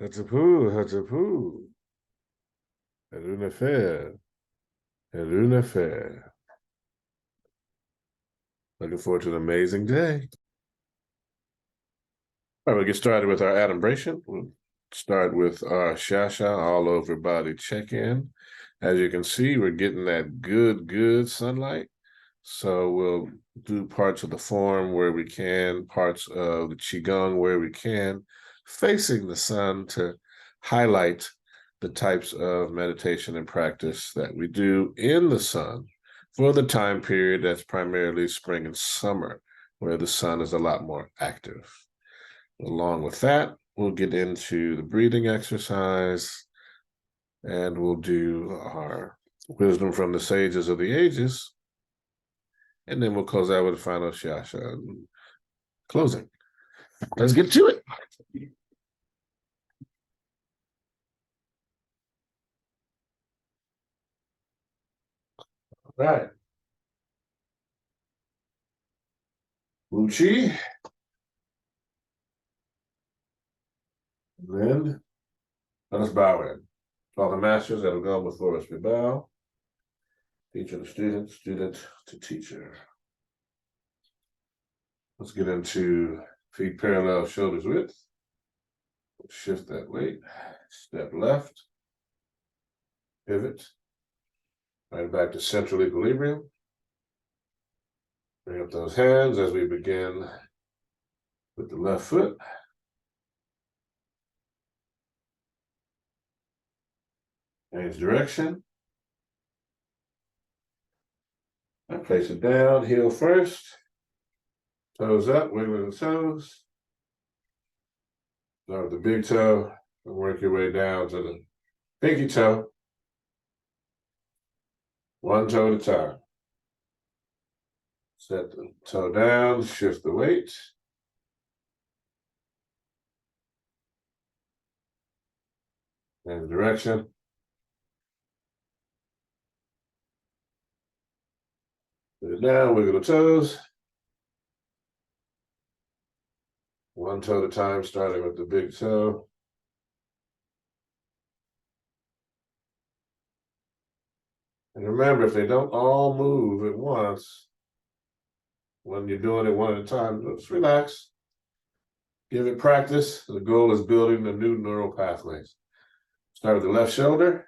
Hatchapu, Hatchapu. Hello, fair. Hello, fair. Looking forward to an amazing day. All right, we'll get started with our adumbration. We'll start with our Shaashaa, all over body check-in. As you can see, we're getting that good sunlight. So we'll do parts of the form where we can, parts of the Qigong where we can, facing the sun to highlight the types of meditation and practice that we do in the sun for the time period that's primarily spring and summer, where the sun is a lot more active. Along with that, we'll get into the breathing exercise, and we'll do our wisdom from the sages of the ages, and then we'll close out with a final Shaashaa closing. Let's get to it. All right. Wu Chi. And then let us bow in. All the masters that have gone before us, we bow. Teacher to student, student to teacher. Let's get into feet parallel, shoulders width. Shift that weight. Step left. Pivot. Right back to central equilibrium. Bring up those hands as we begin with the left foot. Change direction. And place it down, heel first. Toes up, wiggling the toes. Start with the big toe and work your way down to the pinky toe. One toe at a time. Set the toe down, shift the weight. And direction. Put it down, wiggle the toes. One toe at a time, starting with the big toe. And remember, if they don't all move at once, when you're doing it one at a time, just relax. Give it practice. The goal is building the new neural pathways. Start with the left shoulder.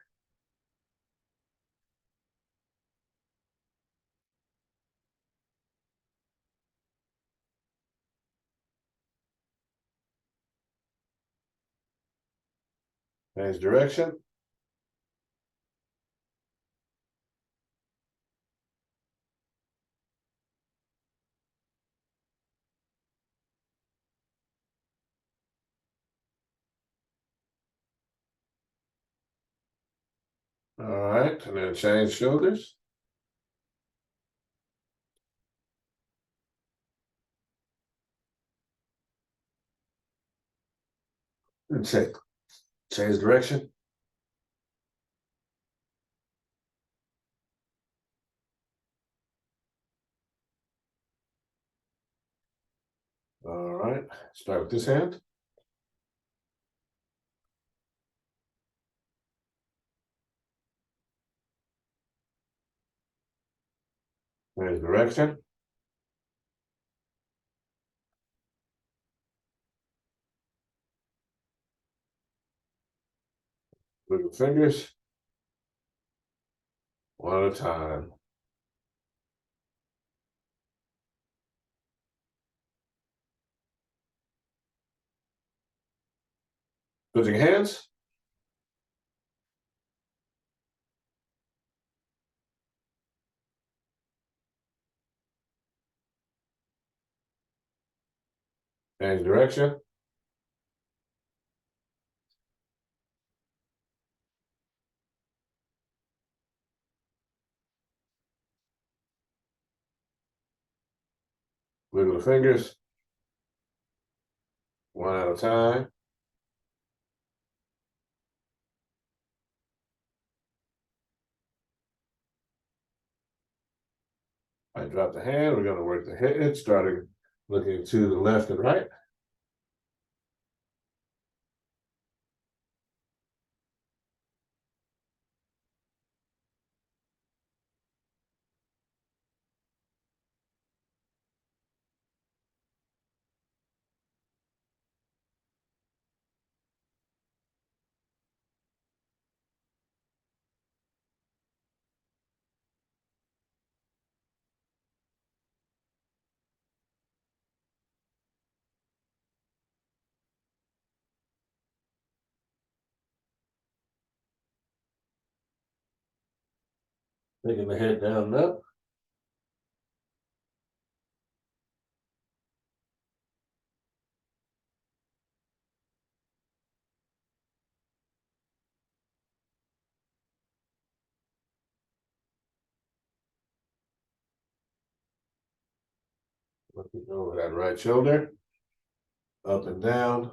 Change direction. All right, and then change shoulders. And change direction. All right, start with this hand. Change direction. Wiggle fingers. One at a time. Switching hands. Change direction. Wiggle the fingers. One at a time. I drop the hand. We're going to work the head, starting looking to the left and right. Taking the head down and up. Looking over that right shoulder. Up and down.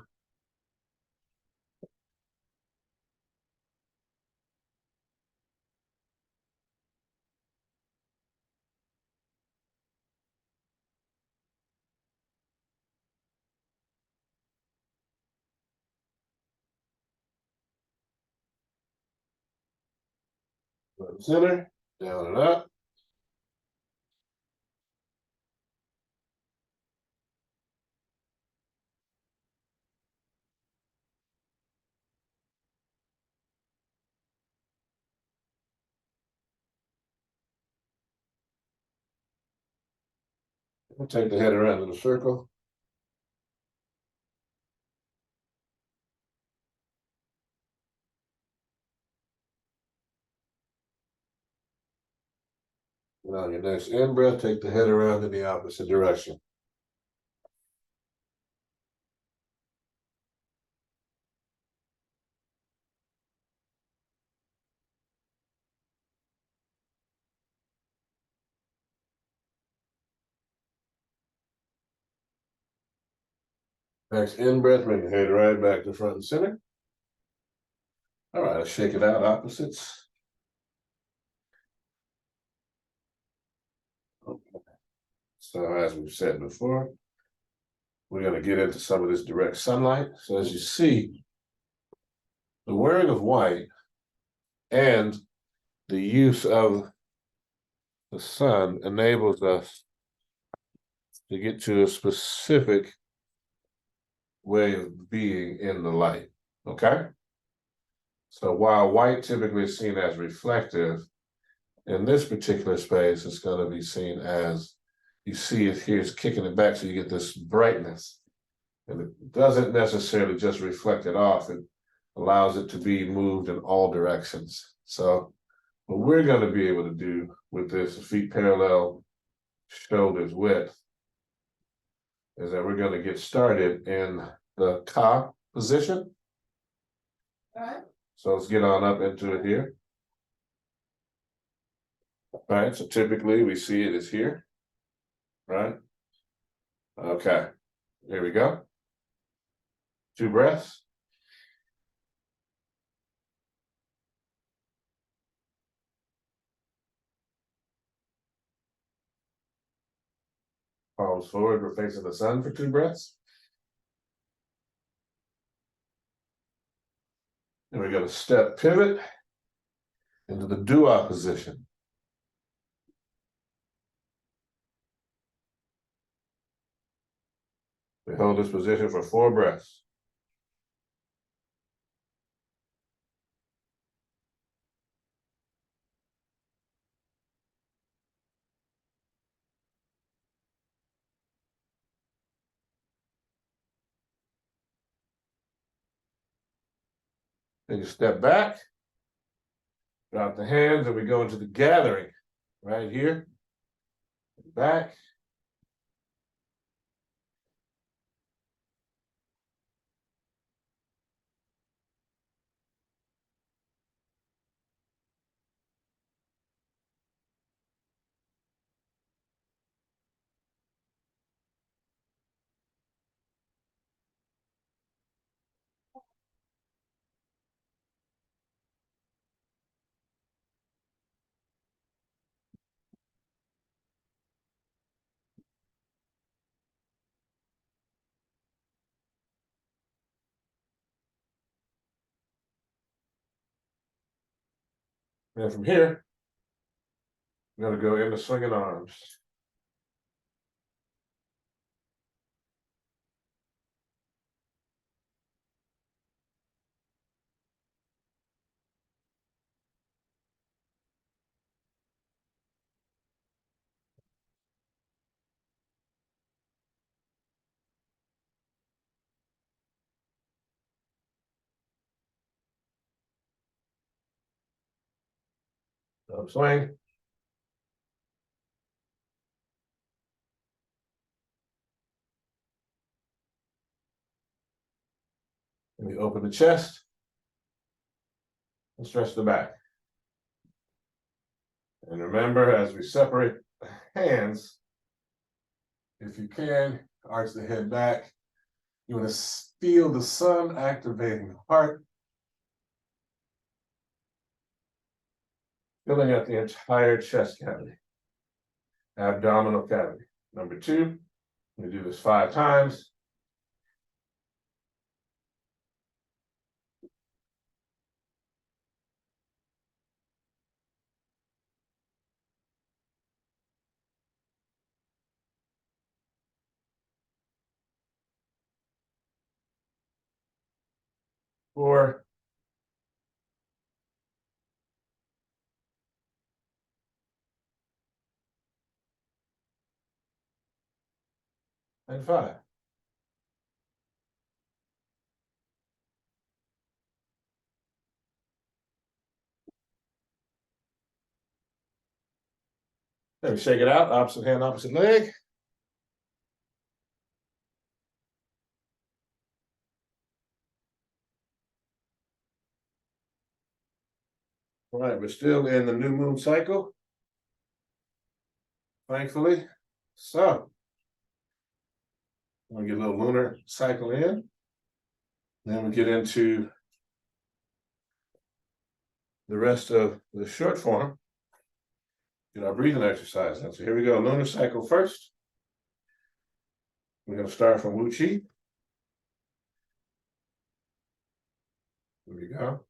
Center, down and up. We'll take the head around in a circle. And on your next in breath, take the head around in the opposite direction. Next in breath, bring the head right back to front and center. All right, let's shake it out, opposites. Okay. So as we've said before, we're going to get into some of this direct sunlight. So as you see, the wearing of white and the use of the sun enables us to get to a specific way of being in the light, okay? So while white typically is seen as reflective, in this particular space, it's going to be seen as, you see it here, it's kicking it back, so you get this brightness. And it doesn't necessarily just reflect it off, it allows it to be moved in all directions. So what we're going to be able to do with this feet parallel, shoulders width, is that we're going to get started in the Ka position. All right. So let's get on up into it here. All right, so typically we see it as here, right? Okay, here we go. 2 breaths. Palms forward, we're facing the sun for 2 breaths. And we're going to step pivot into the dua position. We hold this position for 4 breaths. Then you step back, drop the hands, and we go into the gathering right here. Back. And from here, we're going to go into swinging arms. Swing. And we open the chest and stretch the back. And remember, as we separate the hands, if you can, arch the head back. You want to feel the sun activating the heart, filling out the entire chest cavity, abdominal cavity. Number 2, we do this 5 times. Four, and 5. Then we shake it out, opposite hand, opposite leg. All right, we're still in the new moon cycle, thankfully. So, we'll get a little lunar cycle in. Then we get into the rest of the short form, get our breathing exercise. So here we go, lunar cycle first. We're going to start from Wu Qi. Here we go.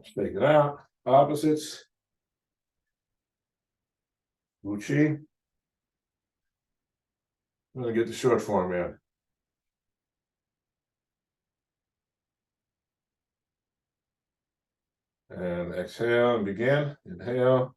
Shake it out. Opposites. Wu Qi. I'm going to get the short form in. And exhale and begin. Inhale.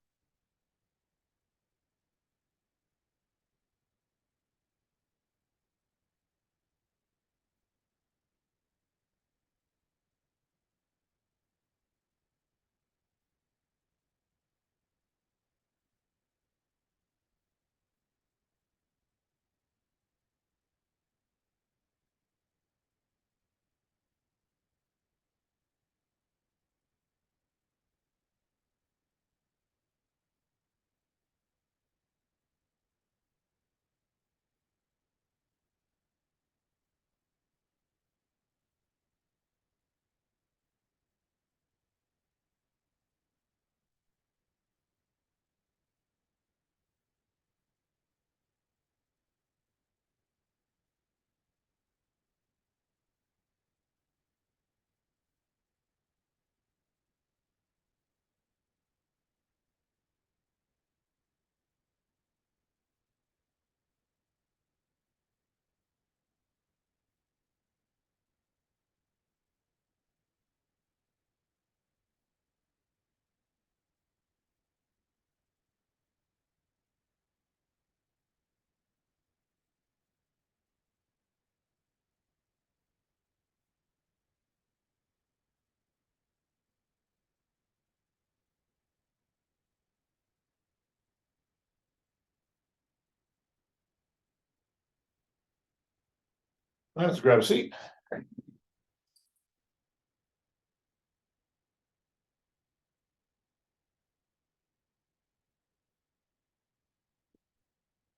Let's grab a seat.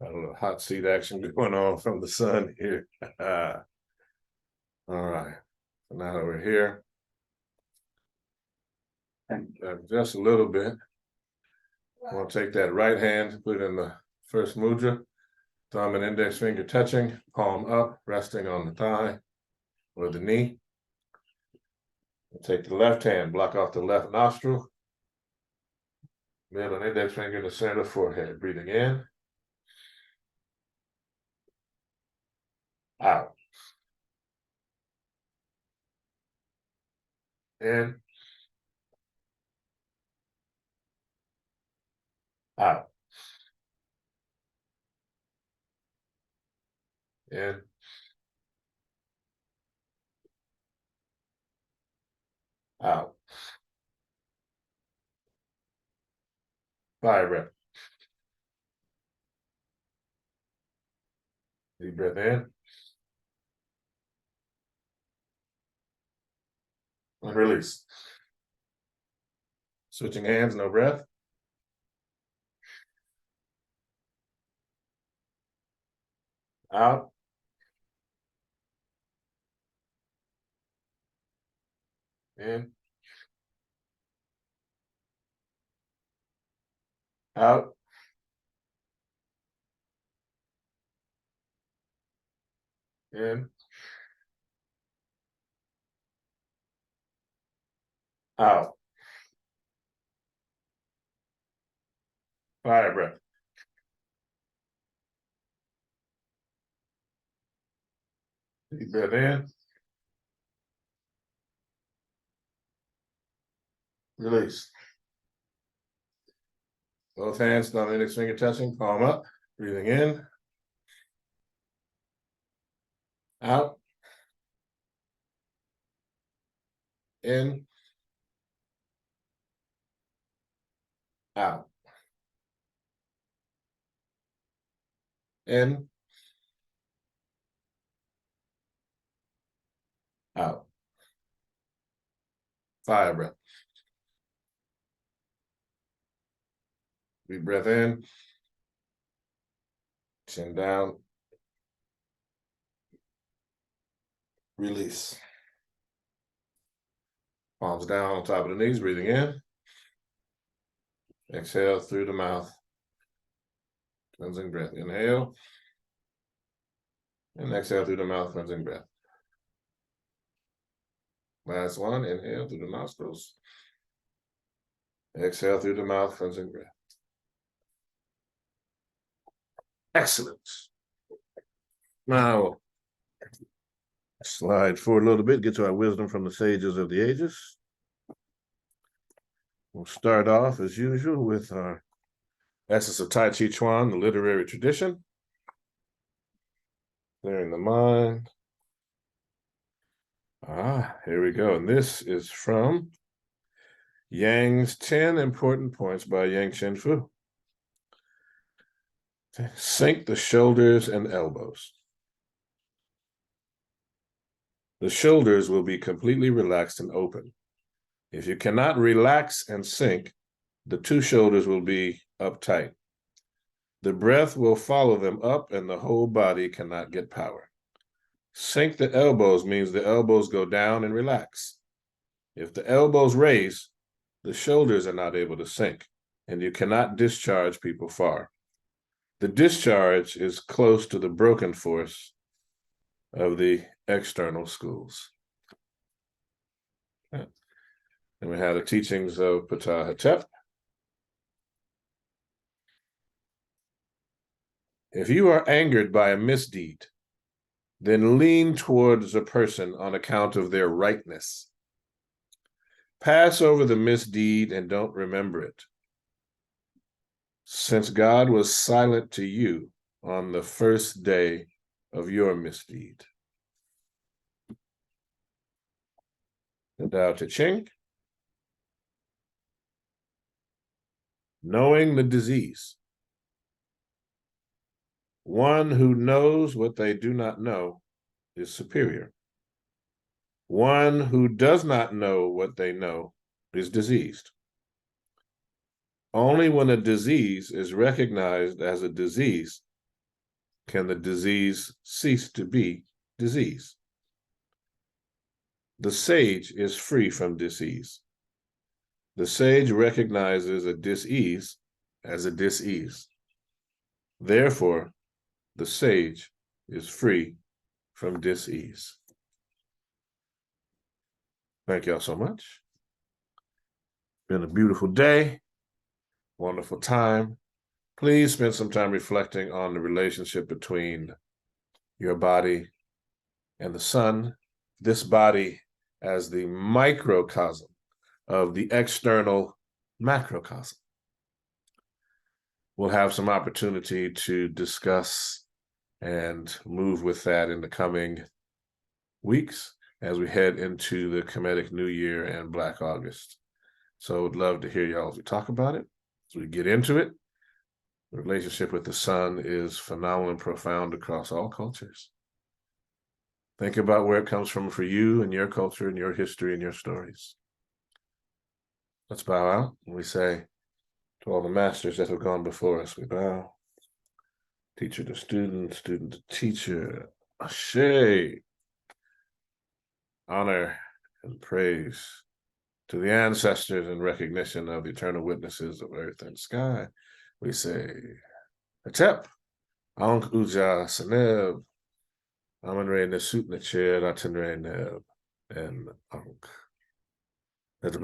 Got a little hot seat action going on from the sun here. All right. So now that we're here, just a little bit. I'm going to take that right hand, put it in the First mudra, thumb and index finger touching, palm up, resting on the thigh or the knee. Take the left hand, block off the left nostril. Middle and index finger in the center of the forehead. Breathing in. Out. In. Out. In. Out. Fire breath. Deep breath in. And release. Switching hands, no breath. Out. In. Out. In. Out. Fire breath. Deep breath in. Release. Both hands, thumb and index finger touching, palm up. Breathing in. Out. In. Out. In. Out. Fire breath. Deep breath in. Chin down. Release. Palms down on top of the knees, breathing in. Exhale through the mouth. Cleansing breath. Inhale. And exhale through the mouth, cleansing breath. Last one, inhale through the nostrils. Exhale through the mouth, cleansing breath. Excellent. Now, slide forward a little bit, get to our wisdom from the sages of the ages. We'll start off, as usual, with our essence of Tai Chi Chuan, the literary tradition. Clearing the mind. Here we go. And this is from Yang's 10 Important Points by Yang Chen Fu. Sink the shoulders and elbows. The shoulders will be completely relaxed and open. If you cannot relax and sink, the two shoulders will be uptight. The breath will follow them up and the whole body cannot get power. Sink the elbows means the elbows go down and relax. If the elbows raise, the shoulders are not able to sink, and you cannot discharge people far. The discharge is close to the broken force of the external schools. And we have the teachings of Ptah Hotep. If you are angered by a misdeed, then lean towards a person on account of their rightness. Pass over the misdeed and don't remember it. Since God was silent to you on the first day of your misdeed. The Tao Te Ching. Knowing the disease. One who knows what they do not know is superior. One who does not know what they know is diseased. Only when a disease is recognized as a disease can the disease cease to be disease. The sage is free from disease. The sage recognizes a dis-ease as a dis-ease. Therefore, the sage is free from dis-ease. Thank y'all so much. Been a beautiful day, wonderful time. Please spend some time reflecting on the relationship between your body and the sun, this body as the microcosm of the external macrocosm. We'll have some opportunity to discuss and move with that in the coming weeks as we head into the Kemetic New Year and Black August. So I would love to hear y'all as we talk about it, as we get into it. The relationship with the sun is phenomenal and profound across all cultures. Think about where it comes from for you and your culture and your history and your stories. Let's bow out and we say to all the masters that have gone before us, we bow. Teacher to student, student to teacher, ashe. Honor and praise to the ancestors in recognition of the eternal witnesses of earth and sky. We say, Atep, Ankh Uja Seneb, Amanre Nesut Necher Atenre Neb, and Ankh. That's